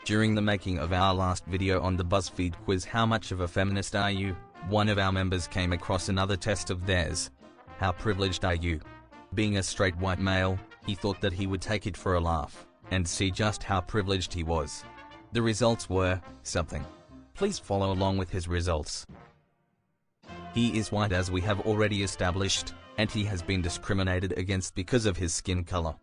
During the making of our last video on the Buzzfeed quiz "How much of a feminist are you?", one of our members came across another test of theirs. How privileged are you? Being a straight white male, he thought that he would take it for a laugh, and see just how privileged he was. The results were something. Please follow along with his results. He is white, as we have already established, and he has been discriminated against because of his skin color.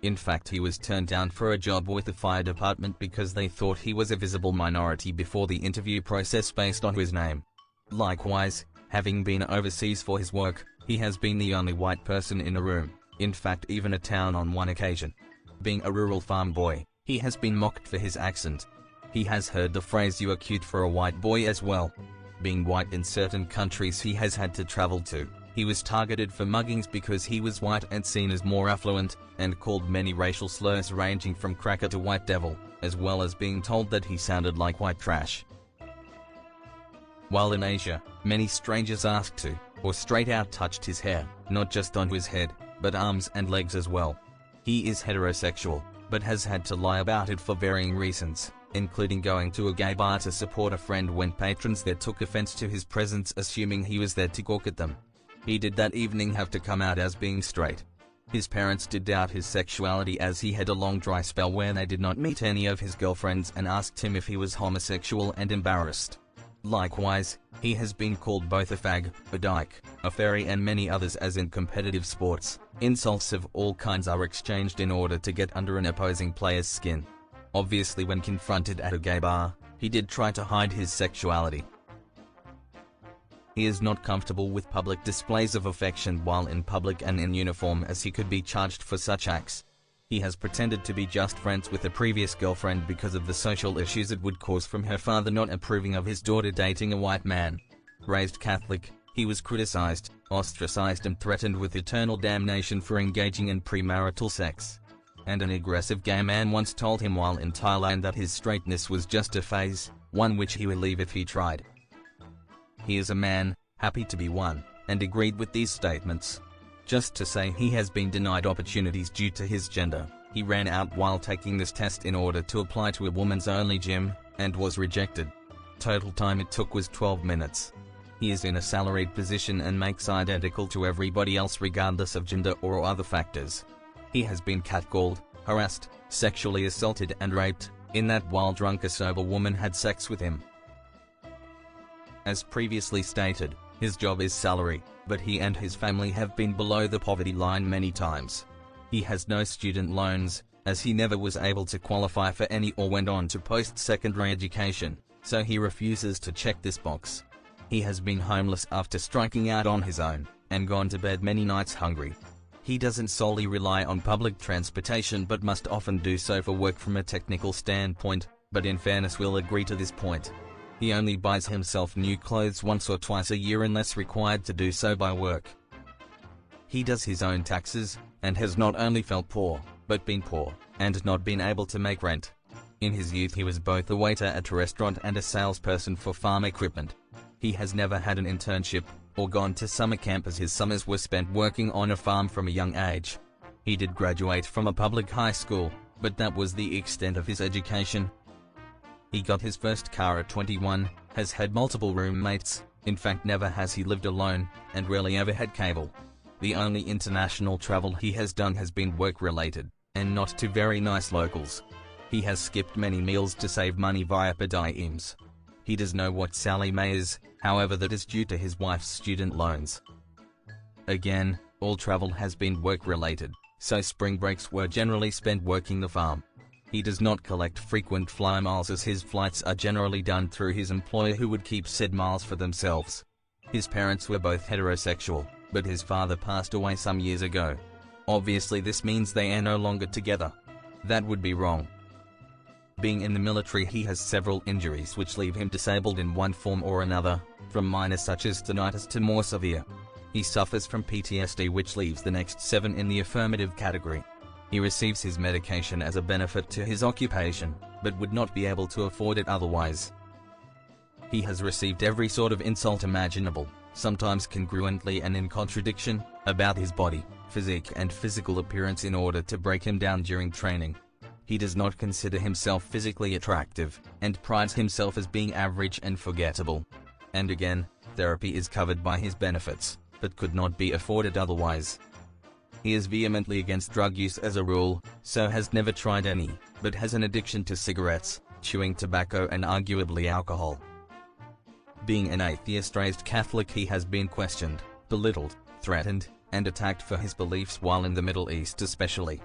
In fact, he was turned down for a job with the fire department because they thought he was a visible minority before the interview process based on his name. Likewise, having been overseas for his work, he has been the only white person in a room, in fact even a town on one occasion. Being a rural farm boy, he has been mocked for his accent. He has heard the phrase "you are cute for a white boy" as well. Being white in certain countries he has had to travel to, he was targeted for muggings because he was white and seen as more affluent, and called many racial slurs ranging from cracker to white devil, as well as being told that he sounded like white trash. While in Asia, many strangers asked to, or straight out touched his hair, not just on his head, but arms and legs as well. He is heterosexual, but has had to lie about it for varying reasons, including going to a gay bar to support a friend when patrons there took offense to his presence, assuming he was there to gawk at them. He did that evening have to come out as being straight. His parents did doubt his sexuality, as he had a long dry spell where they did not meet any of his girlfriends and asked him if he was homosexual and embarrassed. Likewise, he has been called both a fag, a dyke, a fairy and many others, as in competitive sports, insults of all kinds are exchanged in order to get under an opposing player's skin. Obviously, when confronted at a gay bar, he did try to hide his sexuality. He is not comfortable with public displays of affection while in public and in uniform, as he could be charged for such acts. He has pretended to be just friends with a previous girlfriend because of the social issues it would cause from her father not approving of his daughter dating a white man. Raised Catholic, he was criticized, ostracized and threatened with eternal damnation for engaging in premarital sex. And an aggressive gay man once told him while in Thailand that his straightness was just a phase, one which he would leave if he tried. He is a man, happy to be one, and agreed with these statements. Just to say, he has been denied opportunities due to his gender. He ran out while taking this test in order to apply to a women's only gym, and was rejected. Total time it took was 12 minutes. He is in a salaried position and makes identical to everybody else regardless of gender or other factors. He has been catcalled, harassed, sexually assaulted and raped, in that while drunk a sober woman had sex with him. As previously stated, his job is salary, but he and his family have been below the poverty line many times. He has no student loans, as he never was able to qualify for any or went on to post-secondary education, so he refuses to check this box. He has been homeless after striking out on his own, and gone to bed many nights hungry. He doesn't solely rely on public transportation but must often do so for work from a technical standpoint, but in fairness will agree to this point. He only buys himself new clothes once or twice a year unless required to do so by work. He does his own taxes, and has not only felt poor, but been poor, and not been able to make rent. In his youth he was both a waiter at a restaurant and a salesperson for farm equipment. He has never had an internship, or gone to summer camp, as his summers were spent working on a farm from a young age. He did graduate from a public high school, but that was the extent of his education. He got his first car at 21, has had multiple roommates, in fact never has he lived alone, and rarely ever had cable. The only international travel he has done has been work-related, and not to very nice locals. He has skipped many meals to save money via per diems. He does know what Sally May is, however that is due to his wife's student loans. Again, all travel has been work-related, so spring breaks were generally spent working the farm. He does not collect frequent fly miles, as his flights are generally done through his employer, who would keep said miles for themselves. His parents were both heterosexual, but his father passed away some years ago. Obviously this means they are no longer together. That would be wrong. Being in the military, he has several injuries which leave him disabled in one form or another, from minor such as tinnitus to more severe. He suffers from PTSD, which leaves the next 7 in the affirmative category. He receives his medication as a benefit to his occupation, but would not be able to afford it otherwise. He has received every sort of insult imaginable, sometimes congruently and in contradiction, about his body, physique and physical appearance in order to break him down during training. He does not consider himself physically attractive, and prides himself as being average and forgettable. And again, therapy is covered by his benefits, but could not be afforded otherwise. He is vehemently against drug use as a rule, so has never tried any, but has an addiction to cigarettes, chewing tobacco and arguably alcohol. Being an atheist raised Catholic, he has been questioned, belittled, threatened, and attacked for his beliefs while in the Middle East especially.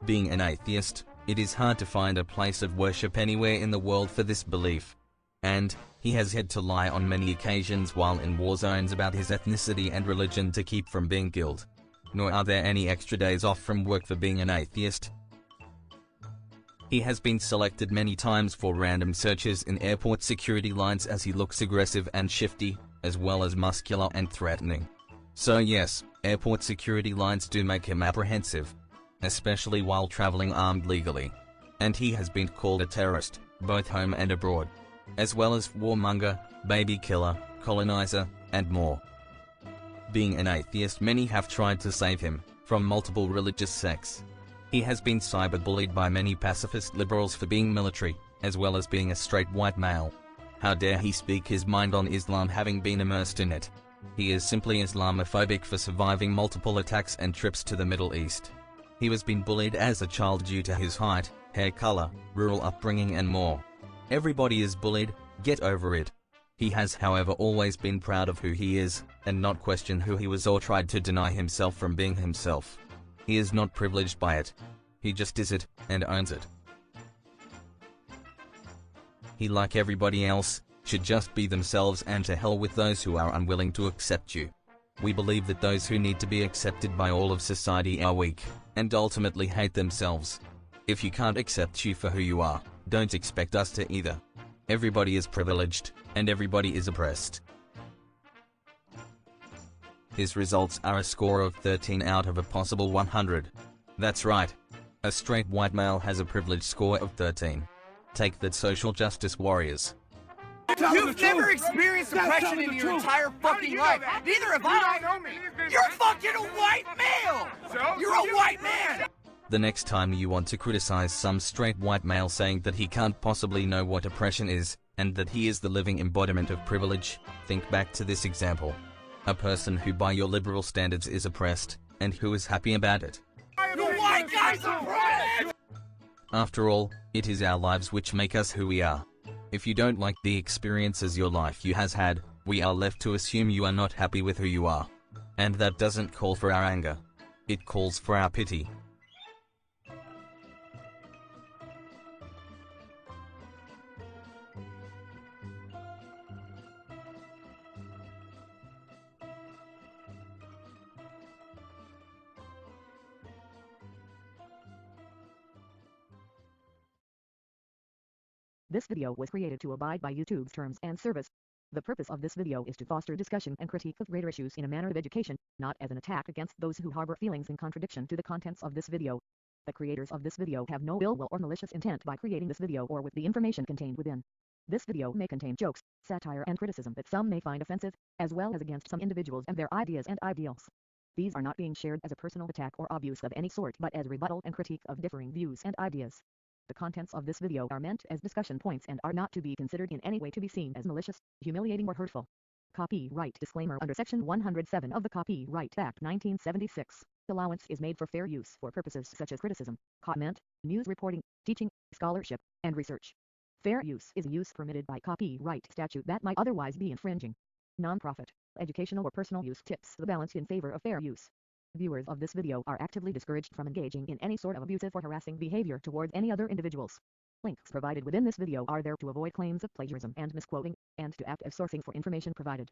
Being an atheist, it is hard to find a place of worship anywhere in the world for this belief. And he has had to lie on many occasions while in war zones about his ethnicity and religion to keep from being killed. Nor are there any extra days off from work for being an atheist. He has been selected many times for random searches in airport security lines as he looks aggressive and shifty, as well as muscular and threatening. So yes, airport security lines do make him apprehensive, especially while traveling armed legally. And he has been called a terrorist, both home and abroad, as well as warmonger, baby killer, colonizer, and more. Being an atheist, many have tried to save him from multiple religious sects. He has been cyberbullied by many pacifist liberals for being military, as well as being a straight white male. How dare he speak his mind on Islam having been immersed in it? He is simply Islamophobic for surviving multiple attacks and trips to the Middle East. He was being bullied as a child due to his height, hair color, rural upbringing and more. Everybody is bullied, get over it. He has however always been proud of who he is, and not questioned who he was or tried to deny himself from being himself. He is not privileged by it. He just is it, and owns it. He, like everybody else, should just be themselves, and to hell with those who are unwilling to accept you. We believe that those who need to be accepted by all of society are weak, and ultimately hate themselves. If you can't accept you for who you are, don't expect us to either. Everybody is privileged, and everybody is oppressed. His results are a score of 13 out of a possible 100. That's right. A straight white male has a privilege score of 13. Take that, social justice warriors. You've never experienced oppression in your entire fucking life. Neither have I. You're fucking a white male. You're a white man. The next time you want to criticize some straight white male saying that he can't possibly know what oppression is, and that he is the living embodiment of privilege, think back to this example. A person who by your liberal standards is oppressed, and who is happy about it. The white guy's oppressed! After all, it is our lives which make us who we are. If you don't like the experiences your life has had, we are left to assume you are not happy with who you are. And that doesn't call for our anger. It calls for our pity. This video was created to abide by YouTube's terms and service. The purpose of this video is to foster discussion and critique of greater issues in a manner of education, not as an attack against those who harbor feelings in contradiction to the contents of this video. The creators of this video have no ill will or malicious intent by creating this video or with the information contained within. This video may contain jokes, satire and criticism that some may find offensive, as well as against some individuals and their ideas and ideals. These are not being shared as a personal attack or abuse of any sort, but as rebuttal and critique of differing views and ideas. The contents of this video are meant as discussion points and are not to be considered in any way to be seen as malicious, humiliating or hurtful. Copyright disclaimer. Under Section 107 of the Copyright Act 1976, allowance is made for fair use for purposes such as criticism, comment, news reporting, teaching, scholarship, and research. Fair use is a use permitted by copyright statute that might otherwise be infringing. Non-profit, educational or personal use tips the balance in favor of fair use. Viewers of this video are actively discouraged from engaging in any sort of abusive or harassing behavior towards any other individuals. Links provided within this video are there to avoid claims of plagiarism and misquoting, and to act as sourcing for information provided.